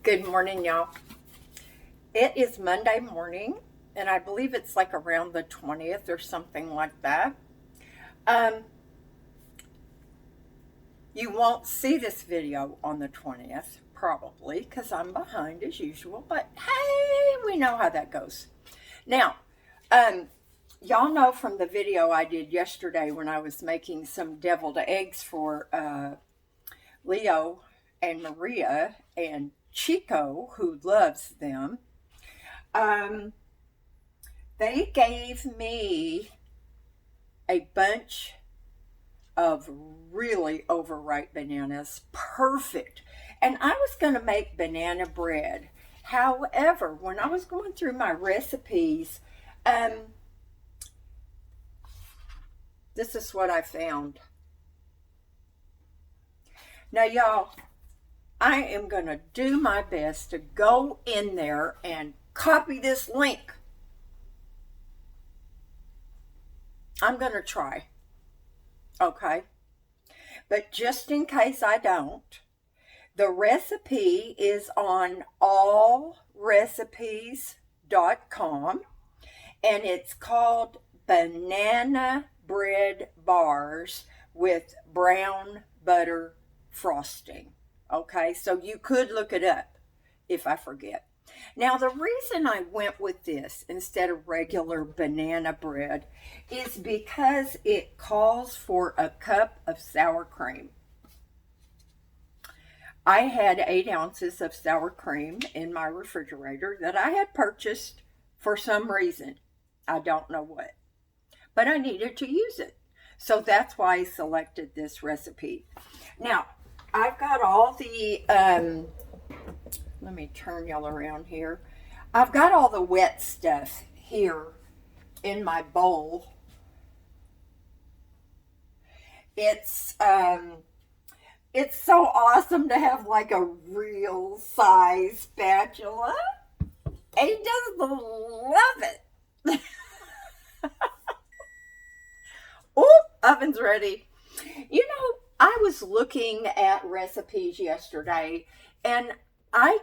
Good morning, y'all. It is Monday morning, and I believe it's like around the 20th or something like that. Um, you won't see this video on the 20th, probably, because I'm behind as usual, but hey, we know how that goes. Now, um, y'all know from the video I did yesterday when I was making some deviled eggs for Leo and Maria and Chico, who loves them. Um, they gave me a bunch of really overripe bananas. Perfect. And I was going to make banana bread. However, when I was going through my recipes, um, this is what I found. Now, y'all, I am going to do my best to go in there and copy this link. I'm going to try. Okay. But just in case I don't, the recipe is on allrecipes.com and it's called banana bread bars with brown butter frosting. Okay, so you could look it up if I forget. Now, the reason I went with this instead of regular banana bread is because it calls for a cup of sour cream. I had 8 ounces of sour cream in my refrigerator that I had purchased for some reason. I don't know what, but I needed to use it. So that's why I selected this recipe. Now, I've got all the, let me turn y'all around here. I've got all the wet stuff here in my bowl. It's so awesome to have like a real size spatula. And he just love it. Oh, oven's ready. You know, I was looking at recipes yesterday and I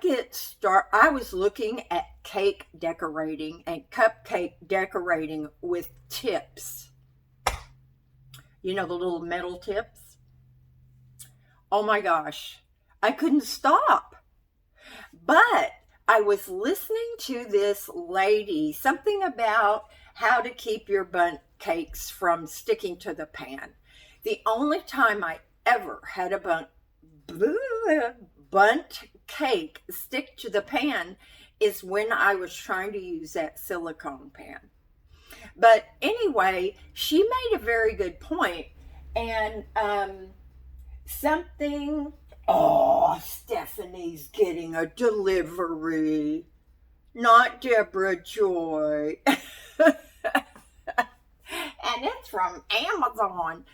was looking at cake decorating and cupcake decorating with tips. You know, the little metal tips? Oh my gosh, I couldn't stop. But I was listening to this lady, something about how to keep your bundt cakes from sticking to the pan. The only time I ever had a bundt cake stick to the pan is when I was trying to use that silicone pan. But anyway, she made a very good point, and something. Oh, Stephanie's getting a delivery, not Debrajoy. And it's from Amazon.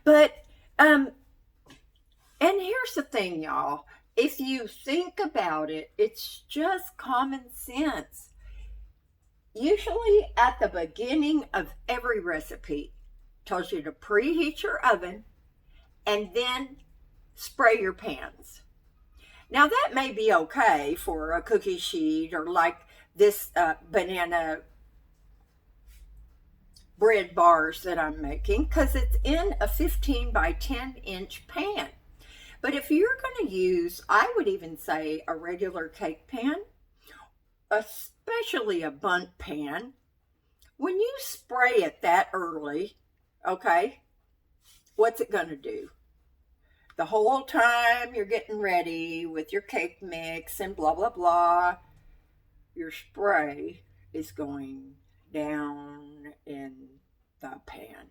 But and here's the thing, y'all. If you think about it, it's just common sense. Usually at the beginning of every recipe, tells you to preheat your oven and then spray your pans. Now that may be okay for a cookie sheet or like this banana bread bars that I'm making because it's in a 15 by 10 inch pan. But if you're going to use, I would even say a regular cake pan, especially a bundt pan, when you spray it that early, okay, what's it going to do? The whole time you're getting ready with your cake mix and blah, blah, blah, your spray is going down in the pan.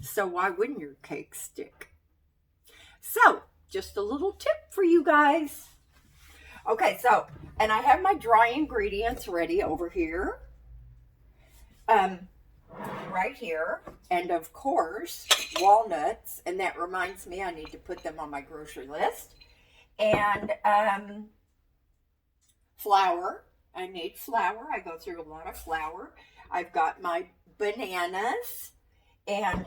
So why wouldn't your cake stick? So, just a little tip for you guys. Okay, so, and I have my dry ingredients ready over here. Right here. And of course, walnuts. And that reminds me, I need to put them on my grocery list. And flour. I need flour. I go through a lot of flour. I've got my bananas. And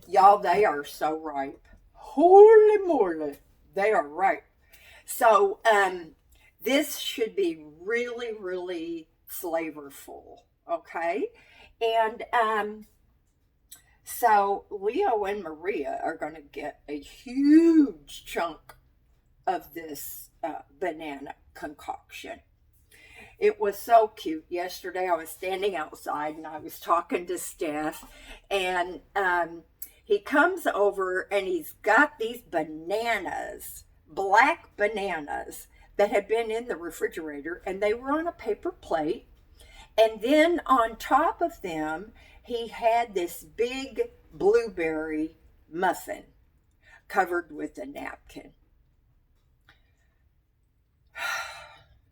y'all, they are so ripe. Holy moly. They are ripe. So this should be really, really flavorful, okay? And so Leo and Maria are going to get a huge chunk of this banana concoction. It was so cute. Yesterday I was standing outside and I was talking to Steph, and he comes over and he's got these bananas, black bananas, that had been in the refrigerator, and they were on a paper plate. And then on top of them, he had this big blueberry muffin covered with a napkin.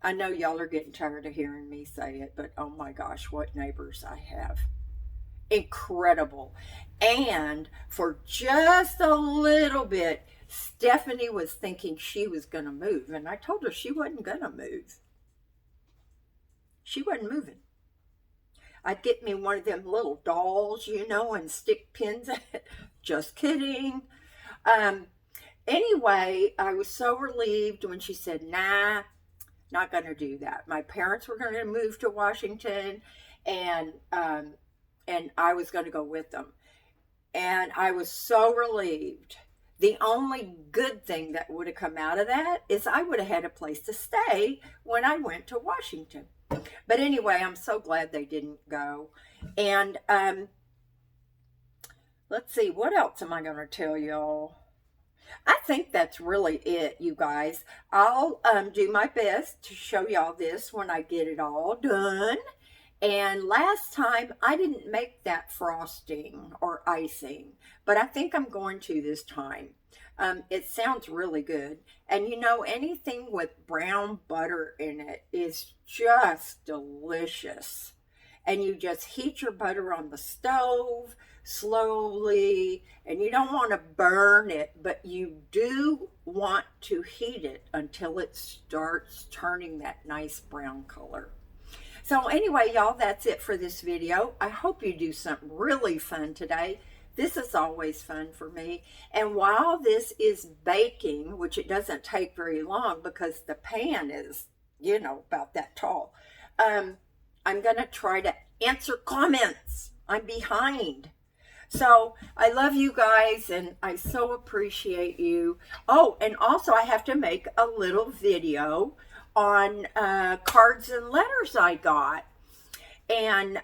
I know y'all are getting tired of hearing me say it, but oh my gosh, what neighbors I have. Incredible. And for just a little bit, Stephanie was thinking she was going to move, and I told her she wasn't going to move. She wasn't moving. I'd get me one of them little dolls, and stick pins in it. Just kidding. Anyway, I was so relieved when she said, nah, not going to do that. My parents were going to move to Washington, and I was going to go with them. And I was so relieved. The only good thing that would have come out of that is I would have had a place to stay when I went to Washington. But anyway, I'm so glad they didn't go. And let's see, what else am I going to tell y'all? I think that's really it, you guys. I'll do my best to show y'all this when I get it all done. And last time I didn't make that frosting or icing, but I think I'm going to this time. It sounds really good. And anything with brown butter in it is just delicious. And you just heat your butter on the stove slowly, and you don't want to burn it, but you do want to heat it until it starts turning that nice brown color. So anyway, y'all, that's it for this video. I hope you do something really fun today. This is always fun for me. And while this is baking, which it doesn't take very long because the pan is, about that tall, I'm going to try to answer comments. I'm behind. So I love you guys, and I so appreciate you. Oh, and also I have to make a little video on cards and letters I got. And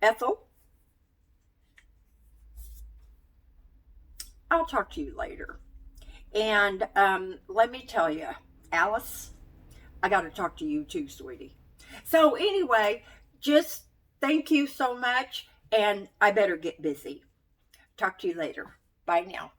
Ethel, I'll talk to you later. And let me tell you, Alice, I got to talk to you too, sweetie. So anyway, just thank you so much, and I better get busy. Talk to you later. Bye now.